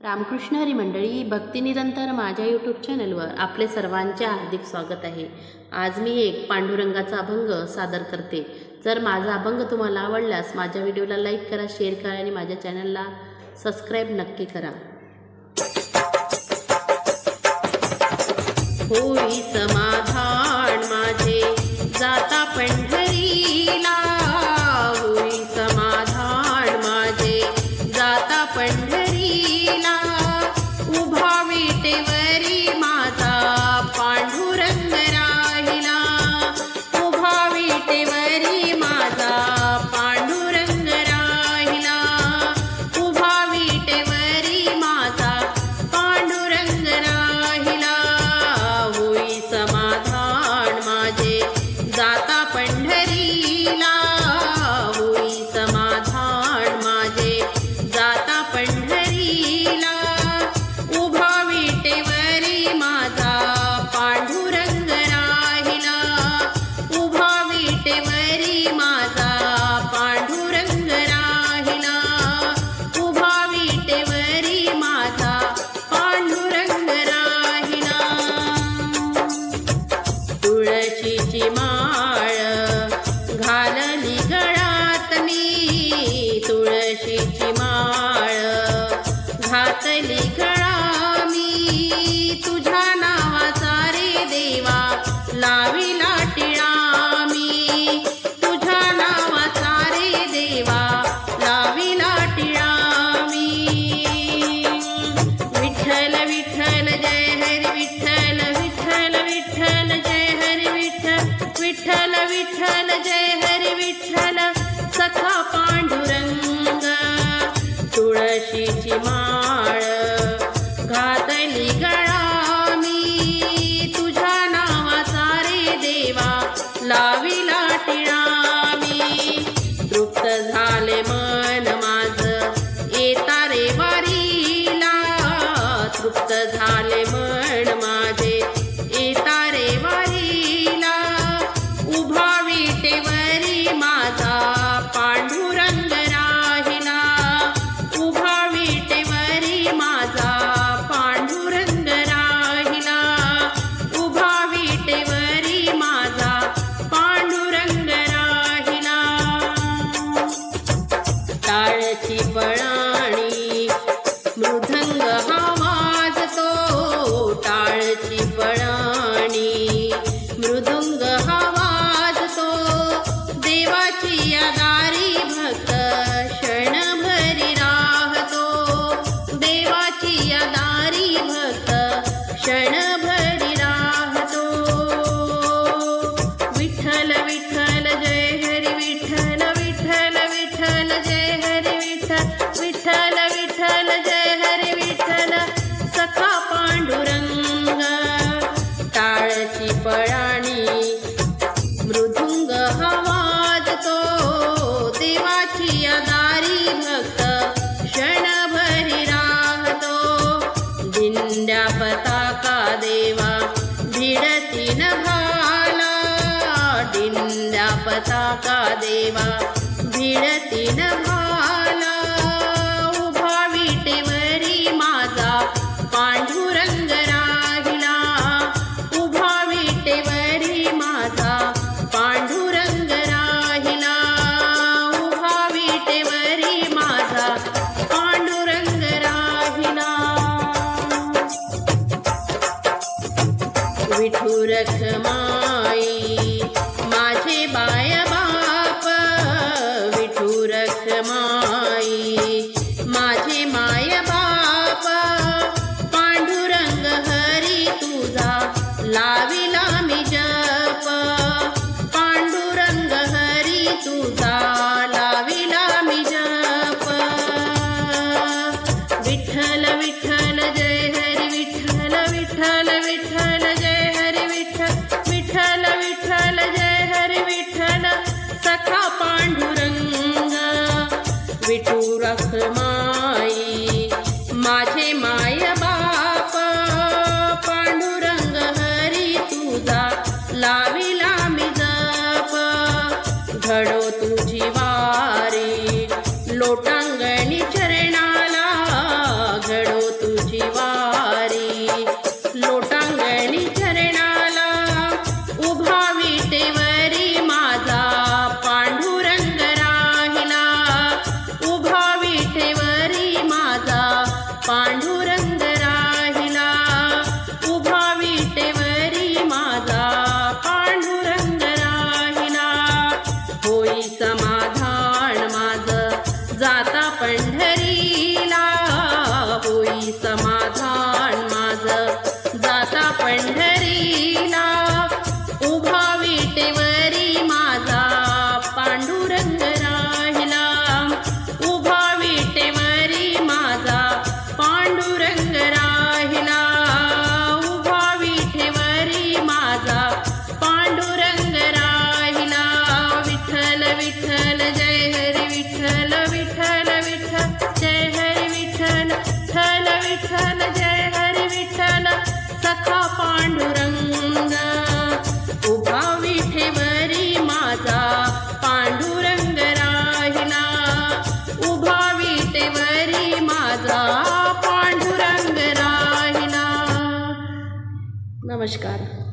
रामकृष्ण हरी मंडळी, भक्ती निरंतर माझ्या यूट्यूब चॅनलवर आपले सर्वांचे हार्दिक स्वागत आहे। आज मी एक पांडुरंगाचा अभंग सादर करते। जर माझा अभंग तुम्हाला आवडल्यास माझ्या व्हिडिओला लाईक करा, शेअर करा आणि माझ्या चॅनलला सबस्क्राइब नक्की करा। होई समाधान माझे जाता पंढरीला, होई समाधान माझे जाता पंढरीला, उभा विटेवरी माझा पांडुरंग राहिला, उभा विटेवरी माझा पांडुरंग राहिला, उभा विटेवरी माझा पांडुरंग राहिला, होई समाधान माझे जाता पंढरीला, होई समाधान माझे जाता पंढरीला, उभा विटेवरी माझा पांडुरंग राहिला, उभा विटेवरी माझा पांडुरंग राहिला, उभा विटेवरी माझा पांडुरंग राहिला। तुळशीची माळ घालली गळ्यात मी, तुळशीची माळ घातली गळा मी, तुझ्या नावाचा रे देवा लाविला टिळा मी, तुझ्या नावाचा रे देवा लाविला टिळा मी। विठ्ठल विठ्ठल जय हरी विठ्ठल, विठ्ठल विठ्ठल जय हरी विठ्ठल, विठ्ठल विठ्ठल जय हरी विठ्ठल, सखा पांडुरंग। तुळशीची माळ घातली गळा मी, तुझ्या नावाचा रे देवा लाविला टिळा मी। तृप्त झाले मन माझ येता रे वारीला, तृप्त झाले मन माझे येता रे वारीला, उभा विटेवरी माझा पांडुरंग राहिला, उभा विटेवरी माझा पांडुरंग राहिला, उभा विटेवरी माझा पांडुरंग राहिला। टाळची पळाणी मृदंग हा वाजतो, टाळची पळाणी मृदंग हा वाजतो, देवाची या दारी भक्त क्षणभरी राहतो, देवाची या दारी भक्त क्षणभरी राहतो। विठ्ठल विठ्ठल जय हरी विठ्ठल, विठ्ठल विठ्ठल जय हरी विठ्ठल, विठ्ठल विठ्ठल जय हरी विठ्ठल, सखा पांडुरंग। टाळची पळाणी मृदुंग हा वाजतो, देवाची या दारी भक्त क्षणभरी राहतो, दिंड्या पताका देवा भिडती न भाला, दिंड्या पताका देवा भिडती न भाला, उभा विटेवरी माझा पांडुरंग राहिला, उभा विटेवरी माझा पांडुरंग राहिला, उभा विटेवरी माझा पांडुरंग राहिला। विठू रखमाई माझे बाय बाप, विठू रखमाई माझे माय बाप, पांडुरंग हरी तुझा लाविला मी जप, पांडुरंग हरी तुझा लाविला मी जप। विठ्ठल विठ्ठल जय हरी विठ्ठल, विठ्ठल विठ्ठल जय हरी विठ्ठल, विठ्ठल विठ्ठल जय हरी विठ्ठल, सखा पांडुरंग। विठू रखमाई माझे माय बाप, पांडुरंग हरी तुझा लाविला मी जप, घडो तुझी वारी लोटांगणी चरणाला, घडो पांडुरंग राहिला उभा विटेवरी माझा पांडुरंग राहिला होई समाधान माझ जाता पंढरीला होई समाधान माझ जाता पंढरीला उभा विटेवरी माझा पांडुरंग राहिला उभा विटेवरी माझा पांडुरंग राहिला उभा विटेवरी माझा पांडुरंग राहिला विठ्ठल विठ्ठल जय हरी विठ्ठल विठ्ठल विठ्ठल जय हरी विठ्ठल विठ्ठल विठ्ठल जय हरी विठ्ठल सखा पांडुरंग उभा विठेवरी माझा पांडुरंग राहिला उभा विटेवरी माझा पांडुरंग राहिला। नमस्कार।